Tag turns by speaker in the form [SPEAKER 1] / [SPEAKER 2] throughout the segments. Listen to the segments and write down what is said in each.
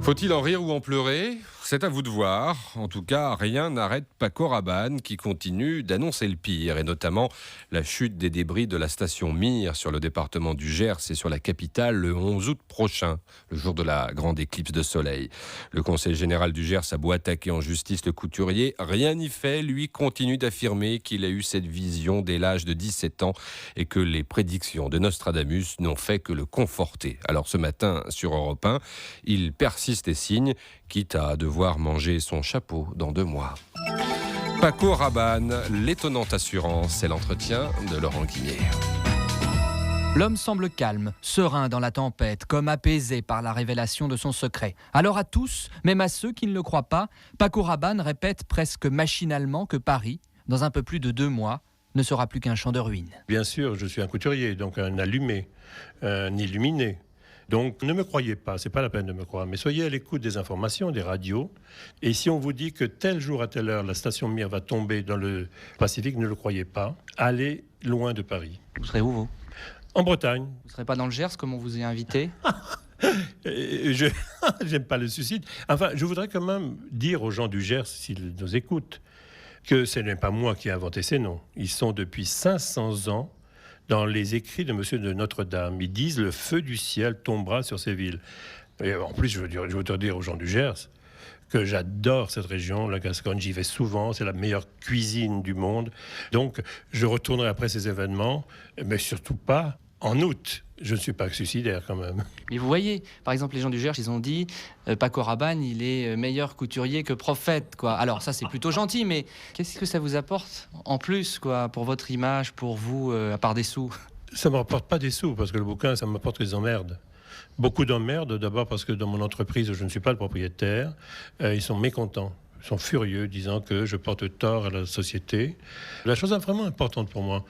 [SPEAKER 1] Faut-il en rire ou en pleurer ? C'est à vous de voir. En tout cas, rien n'arrête Paco Rabanne qui continue d'annoncer le pire, et notamment la chute des débris de la station Mir sur le département du Gers et sur la capitale le 11 août prochain, le jour de la grande éclipse de soleil. Le conseil général du Gers a beau attaquer en justice le couturier, rien n'y fait. Lui continue d'affirmer qu'il a eu cette vision dès l'âge de 17 ans et que les prédictions de Nostradamus n'ont fait que le conforter. Alors ce matin, sur Europe 1, il persiste et signe, quitte à devoir manger son chapeau dans 2 mois. Paco Rabanne, l'étonnante assurance, c'est l'entretien de Laurent Guimier.
[SPEAKER 2] L'homme semble calme, serein dans la tempête, comme apaisé par la révélation de son secret. Alors à tous, même à ceux qui ne le croient pas, Paco Rabanne répète presque machinalement que Paris, dans un peu plus de 2 mois, ne sera plus qu'un champ de ruines.
[SPEAKER 3] Bien sûr, je suis un couturier, donc un allumé, un illuminé. Donc ne me croyez pas, c'est pas la peine de me croire, mais soyez à l'écoute des informations, des radios. Et si on vous dit que tel jour à telle heure, la station Mir va tomber dans le Pacifique, ne le croyez pas. Allez loin de Paris.
[SPEAKER 2] Vous serez où, vous ?
[SPEAKER 3] En Bretagne.
[SPEAKER 2] Vous ne serez pas dans le Gers, comme on vous y a invité ?
[SPEAKER 3] J'aime pas le suicide. Enfin, je voudrais quand même dire aux gens du Gers, s'ils nous écoutent, que ce n'est pas moi qui ai inventé ces noms. Ils sont depuis 500 ans dans les écrits de Monsieur de Notre-Dame. Ils disent « le feu du ciel tombera sur ces villes ». Et en plus, je veux dire aux gens du Gers que j'adore cette région, la Gascogne, j'y vais souvent, c'est la meilleure cuisine du monde. Donc, je retournerai après ces événements, mais surtout pas en août. Je ne suis pas suicidaire quand même.
[SPEAKER 2] Mais vous voyez, par exemple, les gens du Gers, ils ont dit Paco Rabanne, il est meilleur couturier que prophète, quoi. Alors ça, c'est plutôt gentil, mais qu'est-ce que ça vous apporte en plus, quoi, pour votre image, pour vous, à part des sous ?
[SPEAKER 3] Ça ne me rapporte pas des sous, parce que le bouquin, ça m'apporte des emmerdes. Beaucoup d'emmerdes, d'abord parce que dans mon entreprise, je ne suis pas le propriétaire. Ils sont mécontents. Ils sont furieux, disant que je porte tort à la société. La chose vraiment importante pour moi,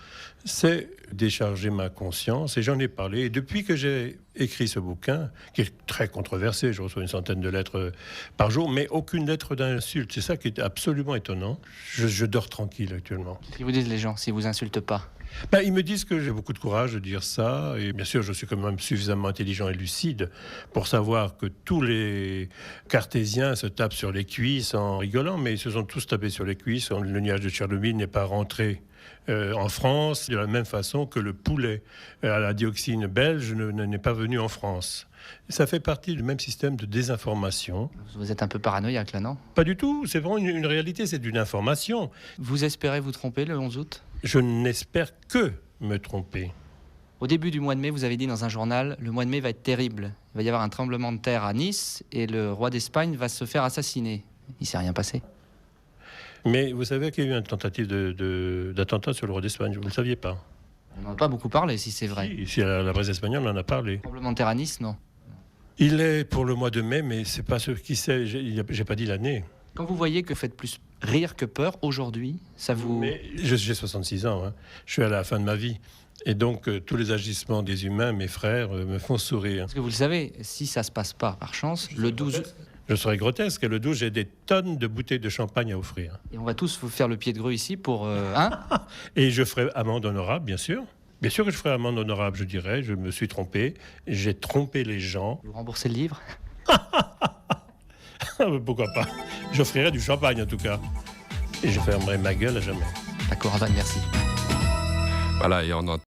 [SPEAKER 3] c'est décharger ma conscience. Et j'en ai parlé. Et depuis que j'ai écrit ce bouquin, qui est très controversé, je reçois une centaine de lettres par jour, mais aucune lettre d'insulte. C'est ça qui est absolument étonnant. Je dors tranquille actuellement.
[SPEAKER 2] Qu'est-ce qu'ils vous disent, les gens, s'ils vous insultent pas ?
[SPEAKER 3] Ils me disent que j'ai beaucoup de courage de dire ça, et bien sûr je suis quand même suffisamment intelligent et lucide pour savoir que tous les cartésiens se tapent sur les cuisses en rigolant, mais ils se sont tous tapés sur les cuisses. Le nuage de Tchernobyl n'est pas rentré en France de la même façon que le poulet à la dioxine belge n'est pas venu en France. Ça fait partie du même système de désinformation.
[SPEAKER 2] Vous êtes un peu paranoïaque là, non ?
[SPEAKER 3] Pas du tout, c'est vraiment une réalité, c'est une information.
[SPEAKER 2] Vous espérez vous tromper le 11 août ?
[SPEAKER 3] Je n'espère que me tromper.
[SPEAKER 2] Au début du mois de mai, vous avez dit dans un journal, le mois de mai va être terrible. Il va y avoir un tremblement de terre à Nice et le roi d'Espagne va se faire assassiner. Il ne s'est rien passé.
[SPEAKER 3] Mais vous savez qu'il y a eu une tentative d'attentat sur le roi d'Espagne, vous ne le saviez pas?
[SPEAKER 2] On n'en a pas beaucoup parlé, si c'est vrai.
[SPEAKER 3] Si la presse espagnole en a parlé.
[SPEAKER 2] Tremblement de terre à Nice, non.
[SPEAKER 3] Il est pour le mois de mai, mais c'est pas ce qui sait. J'ai pas dit l'année.
[SPEAKER 2] Quand vous voyez que vous faites plus rire que peur aujourd'hui, ça vous...
[SPEAKER 3] Mais j'ai 66 ans, hein. Je suis à la fin de ma vie. Et donc, tous les agissements des humains, mes frères, me font sourire.
[SPEAKER 2] Parce que vous le savez, si ça se passe pas par chance, le 12...
[SPEAKER 3] Je serais grotesque. Le 12, j'ai des tonnes de bouteilles de champagne à offrir.
[SPEAKER 2] Et on va tous vous faire le pied de grue ici pour...
[SPEAKER 3] Et je ferai amende honorable, bien sûr. Bien sûr que je ferai amende honorable, je dirais. Je me suis trompé. J'ai trompé les gens.
[SPEAKER 2] Vous remboursez le livre?
[SPEAKER 3] Pourquoi pas? J'offrirai du champagne, en tout cas. Et je fermerai ma gueule à jamais.
[SPEAKER 2] D'accord, Rabanne, merci.
[SPEAKER 1] Voilà, et on